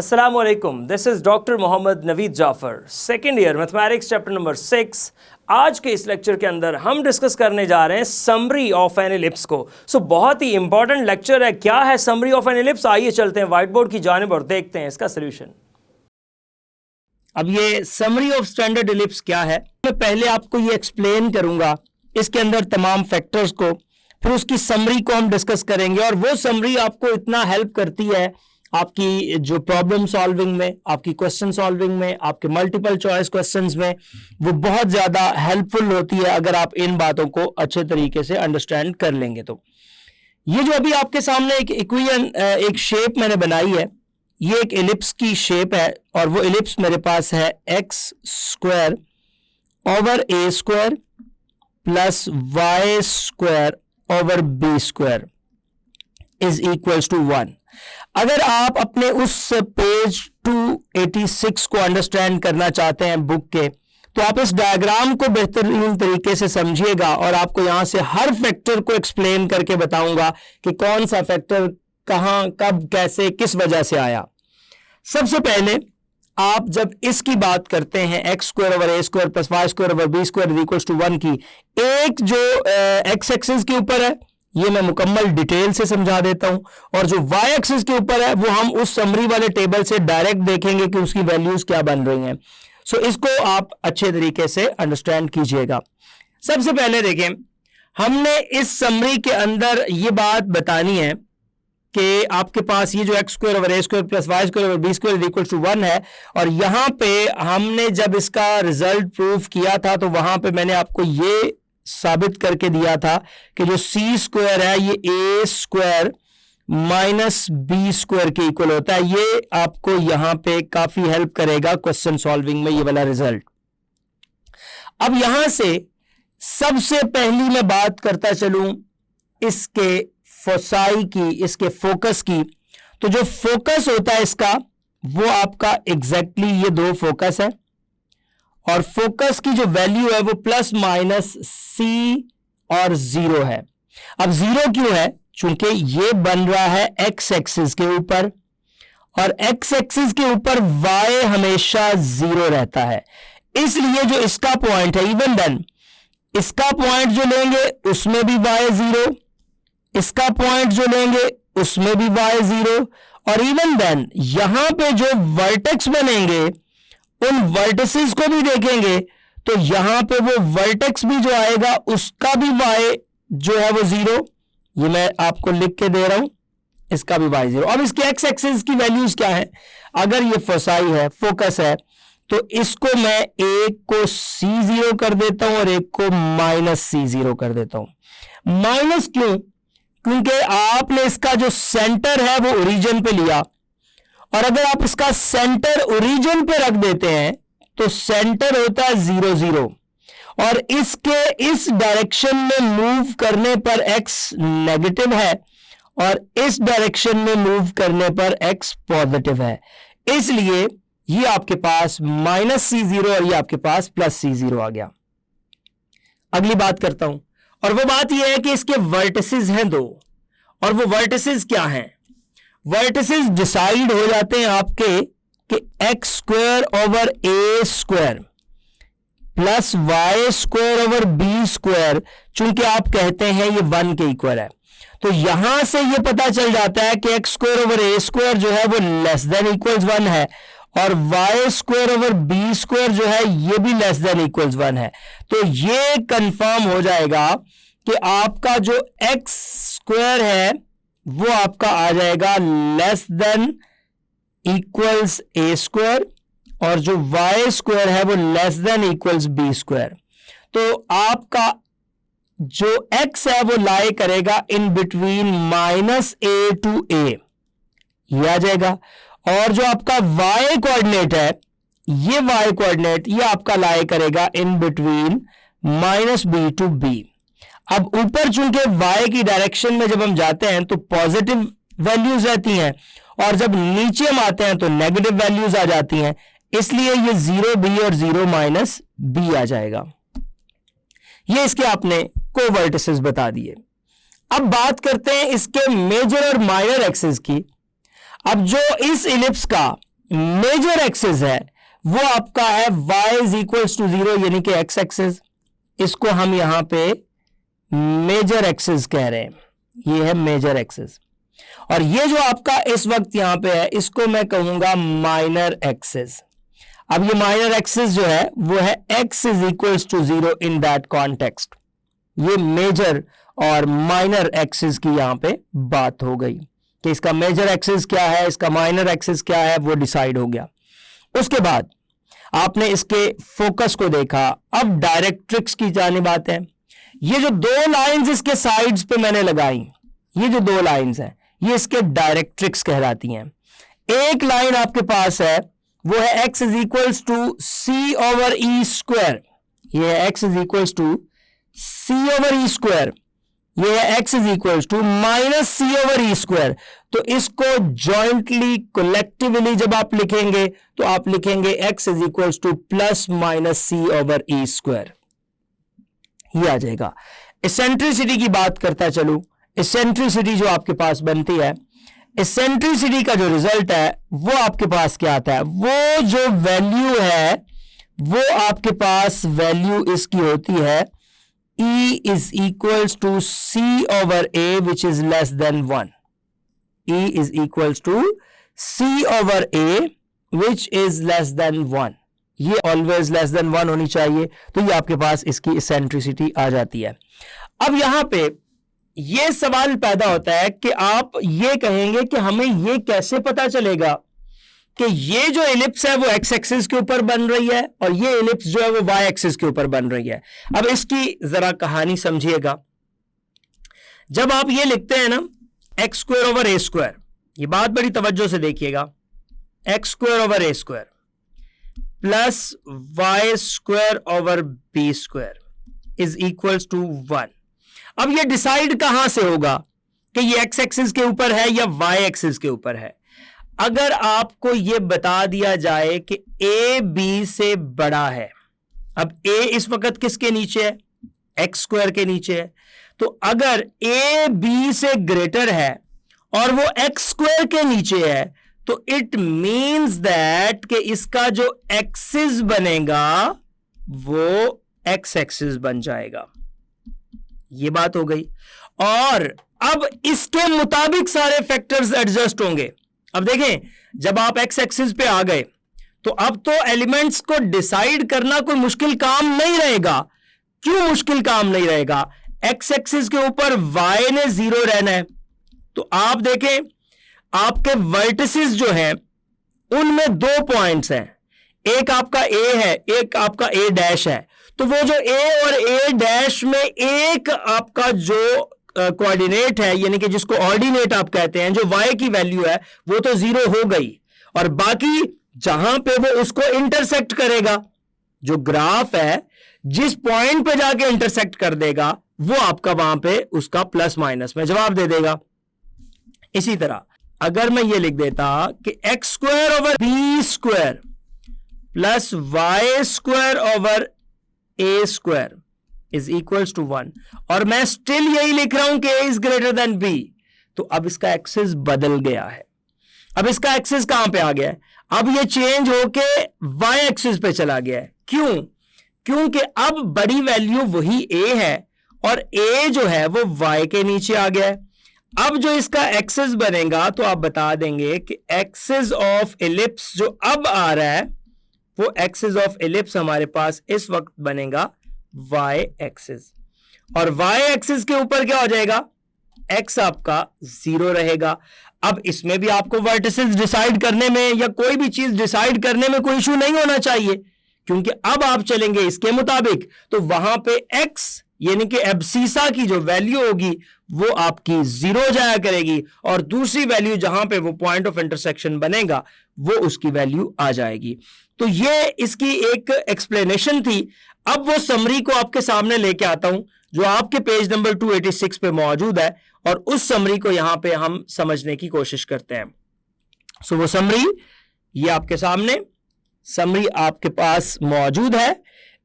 अस्सलाम वालेकुम, this is doctor Mohammad Naveed Jafar, second year mathematics chapter number 6। आज के इस लेक्चर के अंदर हम डिस्कस करने जा रहे हैं समरी ऑफ एन एलिप्स को। बहुत ही इंपॉर्टेंट लेक्चर है। क्या है समरी ऑफ एन एलिप्स? आइए चलते हैं व्हाइट बोर्ड की जानिब और देखते हैं इसका सोल्यूशन। अब ये समरी ऑफ स्टैंडर्ड एलिप्स क्या है, मैं पहले आपको ये एक्सप्लेन करूंगा, इसके अंदर तमाम फैक्टर्स को, फिर उसकी समरी को हम डिस्कस करेंगे। और वो समरी आपको इतना हेल्प करती है आपकी जो प्रॉब्लम सॉल्विंग में, आपकी क्वेश्चन सॉल्विंग में, आपके मल्टीपल चॉइस क्वेश्चंस में, वो बहुत ज्यादा हेल्पफुल होती है अगर आप इन बातों को अच्छे तरीके से अंडरस्टैंड कर लेंगे। तो ये जो अभी आपके सामने एक इक्वेशन, एक शेप मैंने बनाई है, ये एक एलिप्स की शेप है और वो एलिप्स मेरे पास है x square over a square plus y square over b square is equals to 1। अगर आप अपने उस पेज 286 को अंडरस्टैंड करना चाहते हैं बुक के, तो आप इस डायग्राम को बेहतरीन तरीके से समझिएगा और आपको यहां से हर फैक्टर को एक्सप्लेन करके बताऊंगा कि कौन सा फैक्टर कहां, कब, कैसे, किस वजह से आया। सबसे पहले आप जब इसकी बात करते हैं x square over a square plus y square over b square equals to 1 की, एक जो एक्स एक्सिस के ऊपर है ये मैं मुकम्मल डिटेल से समझा देता हूं, और जो वाई एक्सिस के ऊपर है वो हम उस समरी वाले टेबल से डायरेक्ट देखेंगे कि उसकी वैल्यूज क्या बन रही हैं। सो इसको आप अच्छे तरीके से अंडरस्टैंड कीजिएगा। सबसे पहले देखें, हमने इस समरी के अंदर ये बात बतानी है कि आपके पास ये जो x square over a square plus y square over b square equal to 1 है, और यहां पे हमने जब इसका रिजल्ट प्रूफ किया था तो वहां पे मैंने आपको ये साबित करके दिया था कि जो सी स्क्वायर है ये ए स्क्वायर माइनस बी स्क्वायर के इक्वल होता है। ये आपको यहां पे काफी हेल्प करेगा क्वेश्चन सॉल्विंग में, ये वाला रिजल्ट। अब यहां से सबसे पहली मैं बात करता चलूं इसके फोसाई की, इसके फोकस की। तो जो फोकस होता है इसका, वो आपका एग्जैक्टली ये दो फोकस है, और फोकस की जो वैल्यू है वो प्लस माइनस सी और 0 है। अब 0 क्यों है? चूंकि ये बन रहा है एक्स एक्सिस के ऊपर, और एक्स एक्सिस के ऊपर वाई हमेशा 0 रहता है, इसलिए जो इसका पॉइंट है, इवन देन इसका पॉइंट जो लेंगे उसमें भी वाई 0, इसका पॉइंट जो लेंगे उसमें भी वाई 0, और इवन देन यहां पे जो वर्टेक्स बनेंगे उन वर्टिसेस को भी देखेंगे तो यहां पे वो वर्टेक्स भी जो आएगा उसका भी वाई जो है वो 0। ये मैं आपको लिख के दे रहा हूं, इसका भी वाई 0। अब इसके एक्स एक्सिस की वैल्यूज क्या है? अगर ये फोसाई है, फोकस है, तो इसको मैं एक को C0 कर देता हूं और एक को माइनस C0 कर देता हूं। माइनस क्यों? क्योंकि आपने इसका जो सेंटर है वो ओरिजिन पे लिया, और अगर आप इसका सेंटर ओरिजिन पे रख देते हैं तो सेंटर होता है 0 0, और इसके इस डायरेक्शन में मूव करने पर x नेगेटिव है और इस डायरेक्शन में मूव करने पर x पॉजिटिव है, इसलिए ये आपके पास माइनस C0 और ये आपके पास प्लस C0 आ गया। अगली बात करता हूं, और वो बात यह है कि इसके वर्टिसेस हैं 2, और वो वर्टिसेस क्या हैं? वर्टिसेस डिसाइड हो जाते हैं आपके कि x square over a square plus y square over b square, चूंकि आप कहते हैं ये 1 के इक्वल है, तो यहां से ये पता चल जाता है कि x square over a square जो है वो लेस देन इक्वल्स 1 है, और y square over b square जो है ये भी लेस देन इक्वल्स 1 है। तो ये कंफर्म हो जाएगा कि आपका जो एक्स स्क्वायर है वो आपका आ जाएगा less than equals a square, और जो वाई स्क्वायर है वो less than equals b square. तो आपका जो एक्स है वो लाई करेगा in between minus a to a, ये आ जाएगा, और जो आपका वाई कोऑर्डिनेट है, ये वाई कोऑर्डिनेट ये आपका लाई करेगा in between minus b to b. अब ऊपर चूंकि y की डायरेक्शन में जब हम जाते हैं तो पॉजिटिव वैल्यूज रहती हैं, और जब नीचे हम आते हैं तो नेगेटिव वैल्यूज आ जाती हैं, इसलिए ये 0b और 0 माइनस b आ जाएगा। ये इसके आपने कोवर्टिसेस बता दिए। अब बात करते हैं इसके मेजर और माइनर एक्सिस की। अब जो इस इलिप्स का मेजर एक्सिस है वो आपका है y इज इक्वल्स टू 0 यानी कि x एक्सिस, इसको हम यहां पे मेजर एक्सिस कह रहे हैं, ये है मेजर एक्सिस। और ये जो आपका इस वक्त यहां पे है इसको मैं कहूंगा माइनर एक्सिस। अब ये माइनर एक्सिस जो है वो है x is equals to 0 in that context. ये मेजर और माइनर एक्सिस की यहां पे बात हो गई कि इसका मेजर एक्सिस क्या है, इसका माइनर एक्सिस क्या है, वो डिसाइड हो गया। उसके बाद आपने इसके फोकस को देखा। अब डायरेक्ट्रिक्स की जानिब आते हैं। ये जो दो लाइंस इसके साइड्स पे मैंने लगाई, ये जो दो लाइंस हैं ये इसके डायरेक्ट्रिक्स कहलाती हैं। एक लाइन आपके पास है वो है x is equals to c over e square, ये है x is equals to c over e square, ये है x is equals to minus c over e square. तो इसको जॉइंटली कलेक्टिवली जब आप लिखेंगे तो आप लिखेंगे x is equals to plus minus c over e square, ये आ जाएगा। इसेंट्रिसिटी की बात करता चलूं, इसेंट्रिसिटी जो आपके पास बनती है, इसेंट्रिसिटी का जो रिजल्ट है वो आपके पास क्या आता है, वो जो वैल्यू है वो आपके पास वैल्यू इसकी होती है E is equals to C over A which is less than 1. E is equals to C over A which is less than 1. ये always less than 1 होनी चाहिए, तो ये आपके पास इसकी eccentricity आ जाती है। अब यहां पे ये सवाल पैदा होता है कि आप ये कहेंगे कि हमें ये कैसे पता चलेगा कि ये जो एलिप्स है वो x एक्सिस के ऊपर बन रही है और ये एलिप्स जो है वो y एक्सिस के ऊपर बन रही है। अब इसकी जरा कहानी समझिएगा। जब आप ये लिखते हैं ना x square over a square, ये बात बड़ी तवज्जो से देखिएगा, x square over a square plus y square over b square is equals to 1। अब ये डिसाइड कहां से होगा कि ये x एक्सिस के ऊपर है या y एक्सिस के ऊपर है। अगर आपको यह बता दिया जाए कि a b से बड़ा है, अब a इस वक्त किसके नीचे है, x स्क्वायर के नीचे है, तो अगर a b से ग्रेटर है और वो x स्क्वायर के नीचे है तो इट मींस दैट कि इसका जो एक्सिस बनेगा वो x एक्सिस बन जाएगा। ये बात हो गई। और अब इसके मुताबिक सारे फैक्टर्स एडजस्ट होंगे। अब देखें, जब आप एक्स एक्सिस पे आ गए तो अब तो एलिमेंट्स को डिसाइड करना कोई मुश्किल काम नहीं रहेगा। क्यों मुश्किल काम नहीं रहेगा? एक्स एक्सिस के ऊपर वाई ने 0 रहना है। तो आप देखें, आपके वर्टिसेस जो हैं उनमें 2 पॉइंट्स हैं, एक आपका ए है, एक आपका ए डैश है। तो वो जो ए और ए डैश में एक आपका जो कोऑर्डिनेट है, यानी कि जिसको ऑर्डिनेट आप कहते हैं, जो y की वैल्यू है वो तो 0 हो गई, और बाकी जहां पे वो उसको इंटरसेक्ट करेगा, जो ग्राफ है जिस पॉइंट पे जाके इंटरसेक्ट कर देगा वो आपका वहां पे उसका प्लस माइनस में जवाब दे देगा। इसी तरह अगर मैं ये लिख देता कि x square over b square plus y square over a square is equals to 1, और मैं स्टिल यही लिख रहा हूं कि a is greater than b, तो अब इसका एक्सिस बदल गया है। अब इसका एक्सिस कहां पे आ गया है? अब ये चेंज होके y एक्सिस पे चला गया है। क्यों? क्योंकि अब बड़ी वैल्यू वही a है और a जो है वो y के नीचे आ गया है। अब जो इसका एक्सिस बनेगा तो आप बता देंगे कि एक्सिस ऑफ एलिप्स जो अब आ रहा है वो एक्सिस ऑफ एलिप्स हमारे पास इस वक्त बनेगा y एक्सिस, और y एक्सिस के ऊपर क्या हो जाएगा? x आपका 0 रहेगा। अब इसमें भी आपको वर्टिसेस डिसाइड करने में या कोई भी चीज डिसाइड करने में कोई इशू नहीं होना चाहिए, क्योंकि अब आप चलेंगे इसके मुताबिक तो वहां पे x यानी कि एब्सीसा की जो वैल्यू होगी वो आपकी 0 जाया करेगी, और दूसरी वैल्यू जहां पे वो पॉइंट ऑफ इंटरसेक्शन बनेगा वो उसकी वैल्यू आ जाएगी। तो ये इसकी एक एक्सप्लेनेशन थी। अब वो समरी को आपके सामने लेके आता हूं जो आपके पेज नंबर 286 पे मौजूद है, और उस समरी को यहां पे हम समझने की कोशिश करते हैं। सो वो समरी ये आपके सामने समरी आपके पास मौजूद है।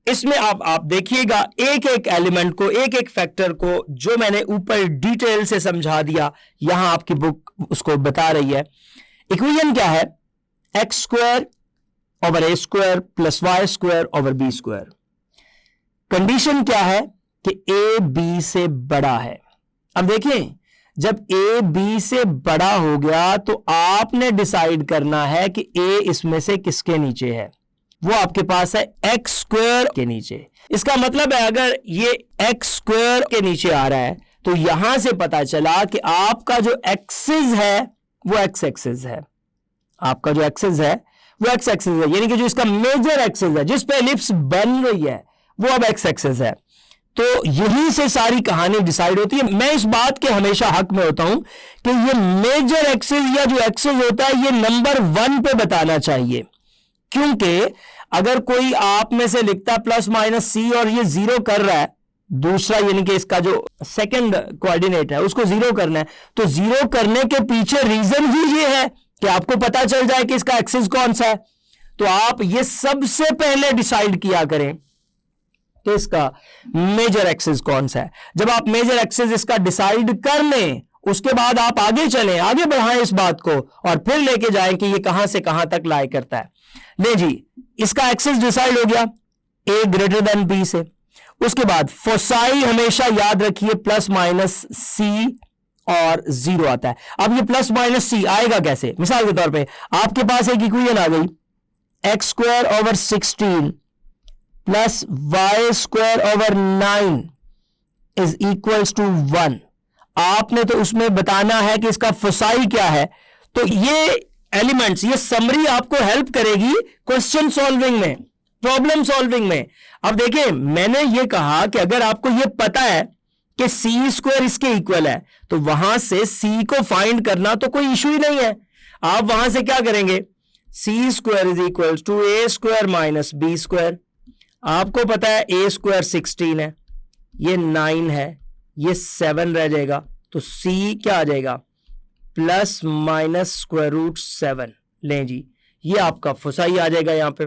इसमें आप देखिएगा एक एक एलिमेंट को, एक एक फैक्टर को जो मैंने ऊपर डिटेल से समझा दिया, यहां आपकी बुक उसको बता रही है। इक्वेशन क्या है? X square over a square plus y square over b square. Condition क्या है कि ए बी से बड़ा है। अब देखिए, जब ए बी से बड़ा हो गया तो आपने डिसाइड करना है कि ए इसमें से किसके नीचे है। वो आपके पास है एक्स स्क्वायर के नीचे। इसका मतलब है अगर ये एक्स स्क्वायर के नीचे आ रहा है तो यहां से पता चला कि आपका जो एक्सिस है वो एक्स एक्सिस है। आपका जो एक्सिस है वो एक्स एक्सिस है, यानी कि जो इसका मेजर एक्सिस है जिस पे एलिप्स बन रही है वो अब एक्स एक्सिस है। तो यहीं से सारी कहानी डिसाइड होती है। मैं इस बात के हमेशा हक में होता हूं कि ये मेजर एक्सिस या जो एक्सिस होता है ये नंबर 1 पे बताना चाहिए, क्योंकि अगर कोई आप में से लिखता प्लस माइनस सी और ये जीरो कर रहा है, दूसरा यानी कि इसका जो सेकंड कोऑर्डिनेट है उसको जीरो करना है, तो जीरो करने के पीछे रीजन ही ये है कि आपको पता चल जाए कि इसका एक्सिस कौन सा है। तो आप ये सबसे पहले डिसाइड किया करें कि इसका मेजर एक्सिस कौन सा है। जब आप मेजर एक्सिस इसका डिसाइड कर लें उसके बाद आप आगे चलें, आगे बढ़ाएं इस बात को और फिर लेके जाएं कि ये कहां से कहां तक लाई करता है। ले जी, इसका एक्सिस डिसाइड हो गया ए ग्रेटर देन बी से। उसके बाद फोसाई हमेशा याद रखिए प्लस माइनस सी और जीरो आता है। अब ये प्लस माइनस सी आएगा कैसे? मिसाल के तौर पे आपके पास एक इक्वेशन आ गई, x square over 16 plus y square over 9 is equals to 1। आपने तो उसमें बताना है कि इसका फोसाई क्या है। तो ये एलिमेंट्स, ये समरी आपको हेल्प करेगी क्वेश्चन सॉल्विंग में, प्रॉब्लम सॉल्विंग में। अब देखिए, मैंने ये कहा कि अगर आपको ये पता है कि सी स्क्वायर इसके इक्वल है तो वहां से सी को फाइंड करना तो कोई इशू ही नहीं है। आप वहां से क्या करेंगे, c square is equal to a square minus b square. आपको पता है ए स्क्वायर 16 है, ये 9 है, ये 7 रह जाएगा, तो सी क्या आ जाएगा प्लस माइनस स्क्वायर रूट 7। लें जी, ये आपका फोसाई आ जाएगा यहां पे।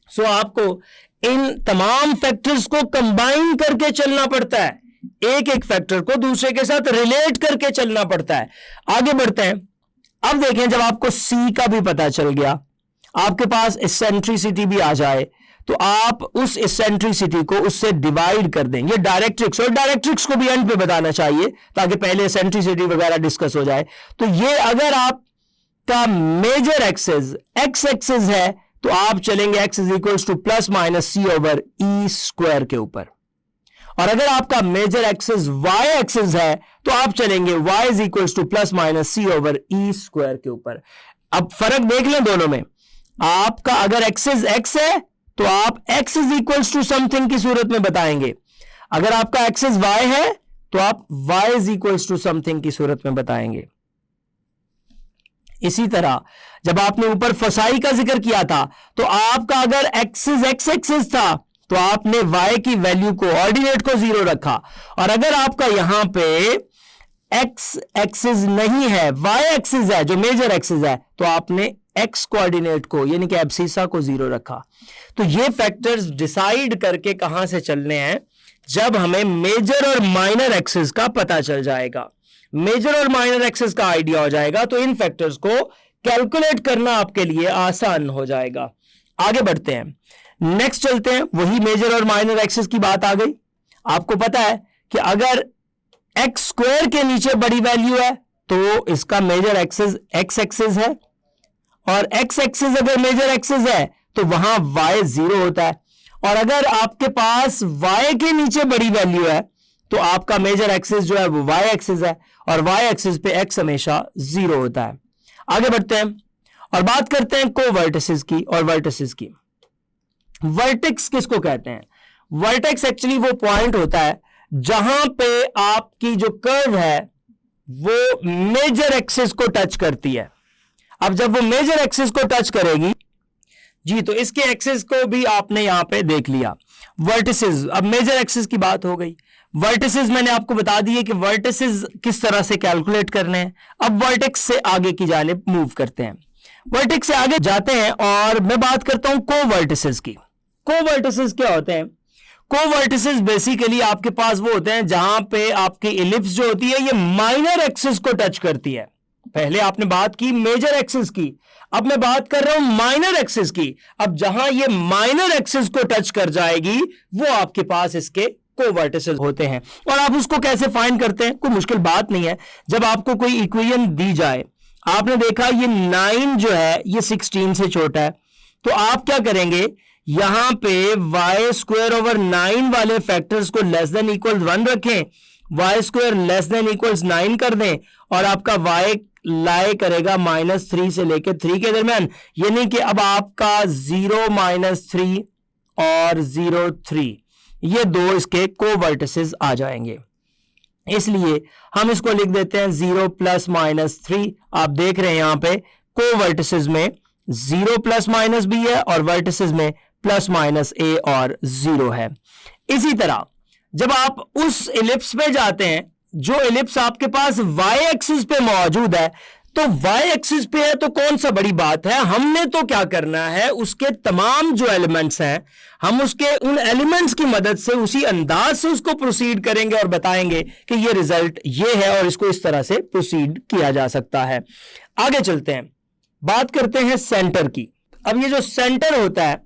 सो आपको इन तमाम फैक्टर्स को कंबाइन करके चलना पड़ता है, एक एक फैक्टर को दूसरे के साथ रिलेट करके चलना पड़ता है। आगे बढ़ते हैं। अब देखें, जब आपको सी का भी पता चल गया, आपके पास इसेंट्रिसिटी भी आ जाए, तो आप उस इसेंट्रिसिटी को उससे डिवाइड कर दें। ये डायरेक्ट्रिक्स, और डायरेक्ट्रिक्स को भी एंड पे बताना चाहिए ताकि पहले इसेंट्रिसिटी वगैरह डिस्कस हो जाए। तो ये अगर आपका मेजर एक्सिस एक्स एक्सिस है तो आप चलेंगे x is equals to plus minus c over e square के ऊपर, और अगर आपका मेजर एक्सिस वाई एक्सिस है तो आप चलेंगे y is equals to plus minus c over e square के ऊपर। अब फर्क देख लें दोनों में। आपका अगर एक्सिस एक्स है तो आप x is equals to something की सूरत में बताएंगे, अगर आपका एक्सिस y है तो आप y is equals to something की सूरत में बताएंगे। इसी तरह जब आपने ऊपर फोसाई का जिक्र किया था तो आपका अगर एक्सिस x एक्सिस था तो आपने y की वैल्यू को, ऑर्डिनेट को 0 रखा, और अगर आपका यहां पे x एक्सिस नहीं है, y एक्सिस है जो मेजर एक्सिस है, तो आपने x कोऑर्डिनेट को यानी कि एब्सिसा को 0 रखा। तो ये फैक्टर्स डिसाइड करके कहां से चलने हैं, जब हमें मेजर और माइनर एक्सिस का पता चल जाएगा, मेजर और माइनर एक्सिस का आइडिया हो जाएगा, तो इन फैक्टर्स को कैलकुलेट करना आपके लिए आसान हो जाएगा। आगे बढ़ते हैं, नेक्स्ट चलते हैं। वही मेजर और माइनर एक्सिस की बात आ गई। आपको पता है कि अगर एक्स स्क्वायर के नीचे बड़ी वैल्यू है तो इसका मेजर एक्सिस एक्स एक्सिस है, और एक्स एक्सिस अगर मेजर एक्सिस है तो वहां y 0 होता है, और अगर आपके पास y के नीचे बड़ी वैल्यू है तो आपका मेजर एक्सिस जो है वो y एक्सिस है, और y एक्सिस पे x हमेशा 0 होता है। आगे बढ़ते हैं और बात करते हैं कोवर्टिसेस की और वर्टिसेस की। वर्टेक्स किसको कहते हैं? वर्टेक्स एक्चुअली वो पॉइंट होता है जहां पे आपकी जो कर्व है वो मेजर एक्सिस को टच करती है। अब जब वो मेजर एक्सिस को टच करेगी जी, तो इसके एक्सिस को भी आपने यहां पे देख लिया। वर्टिसेस, अब मेजर एक्सिस की बात हो गई। वर्टिसेस मैंने आपको बता दिए कि वर्टिसेस किस तरह से कैलकुलेट करने हैं। अब वर्टेक्स से आगे की जानिब मूव करते हैं, वर्टेक्स से आगे जाते हैं और मैं बात करता हूं कोवर्टिसेस की। कोवर्टिसेस क्या होते हैं? कोवर्टिसेस बेसिकली आपके पास वो होते हैं जहां पे आपकी इलिप्स जो होती है ये माइनर एक्सिस को टच करती है। पहले आपने बात की मेजर एक्सिस की, अब मैं बात कर रहा हूं माइनर एक्सिस की। अब जहां ये माइनर एक्सिस को टच कर जाएगी वो आपके पास इसके कोवर्टिसेस होते हैं। और आप उसको कैसे फाइंड करते हैं, कोई मुश्किल बात नहीं है। जब आपको कोई इक्वेशन दी जाए, आपने देखा ये 9 जो है ये 16 से छोटा है, तो आप क्या करेंगे, यहां पे y स्क्वायर ओवर 9 वाले फैक्टर्स को लेस देन इक्वल 1 रखें, y square less than equals 9 कर दें, और आपका y लाई करेगा -3 से लेकर 3 के दरमियान, यानी कि अब आपका 0 -3 और 0 3 ये दो इसके कोवर्टिसेस आ जाएंगे। इसलिए हम इसको लिख देते हैं 0 + -3। आप देख रहे हैं यहां पे कोवर्टिसेस में 0 ± b है और वर्टिसेस में ±a और 0 है। इसी तरह जब आप उस इलिप्स पे जाते हैं, जो इलिप्स आपके पास y एक्सिस पे मौजूद है, तो y एक्सिस पे है तो कौन सा बड़ी बात है, हमने तो क्या करना है, उसके तमाम जो एलिमेंट्स हैं हम उसके उन एलिमेंट्स की मदद से उसी अंदाज से उसको प्रोसीड करेंगे और बताएंगे कि ये रिजल्ट ये है और इसको इस तरह से प्रोसीड किया जा सकता है। आगे चलते हैं, बात करते हैं सेंटर की। अब ये जो सेंटर होता है,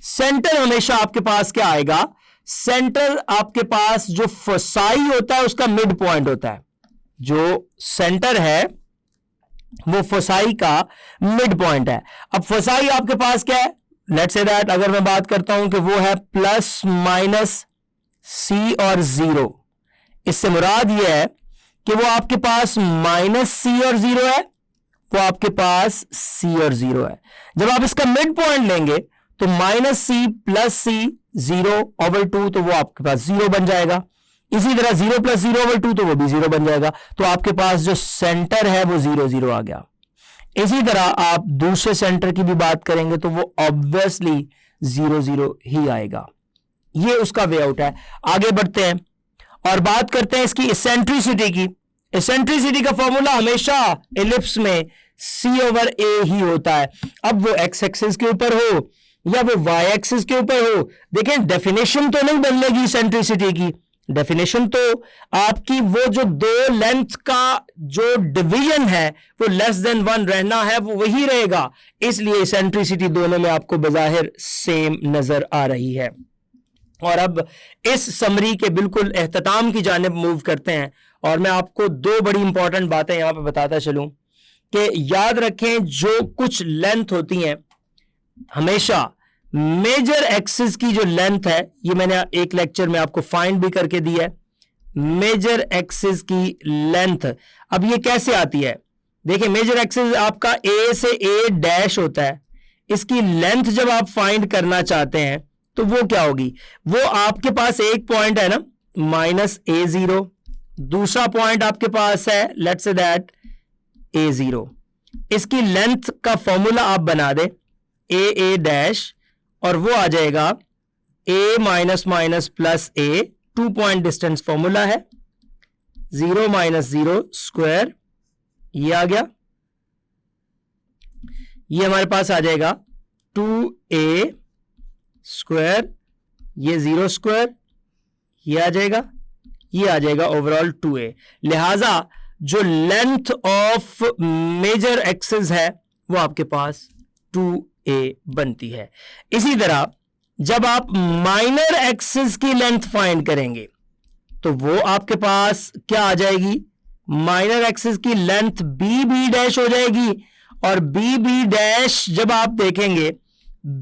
सेंटर हमेशा आपके पास क्या आएगा, सेंटर आपके पास जो फोसाई होता है उसका मिड पॉइंट होता है। जो सेंटर है वो फोसाई का मिड पॉइंट है। अब फोसाई आपके पास क्या है, लेट्स से दैट अगर मैं बात करता हूं कि वो है ±c और 0, इससे मुराद ये है कि वो आपके पास -c और 0 है, वो आपके पास c और 0 है। जब आप इसका मिड पॉइंट लेंगे तो -c + c 0/2, तो वो आपके पास 0 बन जाएगा। इसी तरह 0 + 0/2 तो वो भी 0 बन जाएगा। तो आपके पास जो सेंटर है वो 0 0 आ गया। इसी तरह आप दूसरे सेंटर की भी बात करेंगे तो वो ऑब्वियसली 0 0 ही आएगा। ये उसका वे आउट है। आगे बढ़ते हैं और बात करते हैं इसकी इसेंट्रिसिटी की। इसेंट्रिसिटी का फॉर्मूला हमेशा इलिप्स में c/a ही होता है। अब वो x एक्सिस के ऊपर हो या वो y एक्सिस के ऊपर हो, देखें डेफिनेशन तो नहीं बदलेगी इसेंट्रिसिटी की। डेफिनेशन तो आपकी वो जो दो लेंथ का जो डिवीजन है वो लेस देन 1 रहना है, वो वही रहेगा। इसलिए इसेंट्रिसिटी दोनों में आपको बजाहिर सेम नजर आ रही है। और अब इस समरी के बिल्कुल एहतताम की जानिब मूव करते हैं और मैं आपको दो बड़ी इंपॉर्टेंट बातें यहां पे बताता चलूं कि याद रखें, जो कुछ लेंथ होती हैं हमेशा मेजर एक्सिस की जो लेंथ है, ये मैंने एक लेक्चर में आपको फाइंड भी करके दी है, मेजर एक्सिस की लेंथ। अब ये कैसे आती है, देखिए मेजर एक्सिस आपका a से a' होता है। इसकी लेंथ जब आप फाइंड करना चाहते हैं तो वो क्या होगी, वो आपके पास एक पॉइंट है ना -a0, दूसरा पॉइंट आपके पास है लेट्स से दैट a0। इसकी लेंथ का फॉर्मूला आप बना दें a' और वो आ जाएगा a -- a, 2 point distance formula है, 0 - 0 स्क्वायर, ये आ गया। ये हमारे पास आ जाएगा 2a स्क्वायर, ये 0 स्क्वायर, ये आ जाएगा, ये आ जाएगा ओवरऑल 2a। लिहाजा जो लेंथ ऑफ मेजर एक्सिस है वो आपके पास 2a बनती है। इसी तरह जब आप माइनर एक्सिस की लेंथ फाइंड करेंगे तो वो आपके पास क्या आ जाएगी, माइनर एक्सिस की लेंथ b' हो जाएगी। और b' जब आप देखेंगे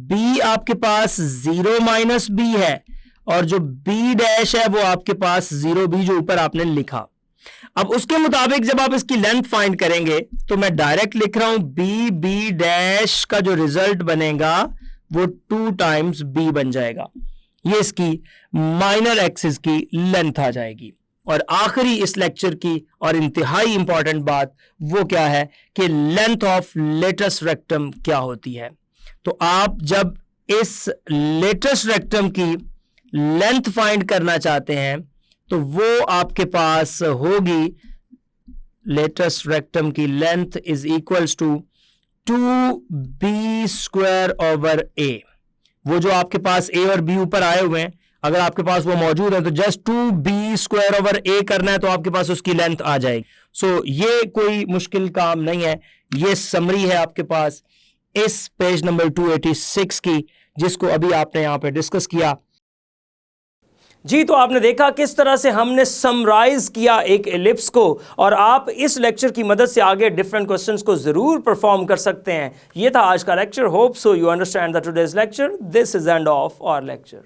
b आपके पास 0 - b है और जो b' है वो आपके पास 0b जो ऊपर आपने लिखा। अब उसके मुताबिक जब आप इसकी लेंथ फाइंड करेंगे तो मैं डायरेक्ट लिख रहा हूं b' का जो रिजल्ट बनेगा वो 2 टाइम्स b बन जाएगा। ये इसकी माइनर एक्सिस की लेंथ आ जाएगी। और आखिरी इस लेक्चर की और इंतहाई इंपॉर्टेंट बात वो क्या है कि लेंथ ऑफ लेटस रेक्टम क्या होती है। तो आप जब इस लेटस रेक्टम की लेंथ फाइंड करना चाहते हैं तो वो आपके पास होगी, लेटस रेक्टम की length is equals to 2b² / a। वो जो आपके पास a और b ऊपर आए हुए हैं, अगर आपके पास वो मौजूद है तो जस्ट 2b² करना है तो आपके पास उसकी लेंथ आ जाएगी। सो ये कोई मुश्किल काम नहीं है। ये समरी है आपके पास इस पेज नंबर 286 की, जिसको अभी आपने यहां पे डिस्कस किया। जी, तो आपने देखा किस तरह से हमने समराइज किया एक एलिप्स को, और आप इस लेक्चर की मदद से आगे डिफरेंट क्वेश्चंस को जरूर परफॉर्म कर सकते हैं। ये था आज का lecture. Hope so you understand the today's lecture. This is end of our lecture.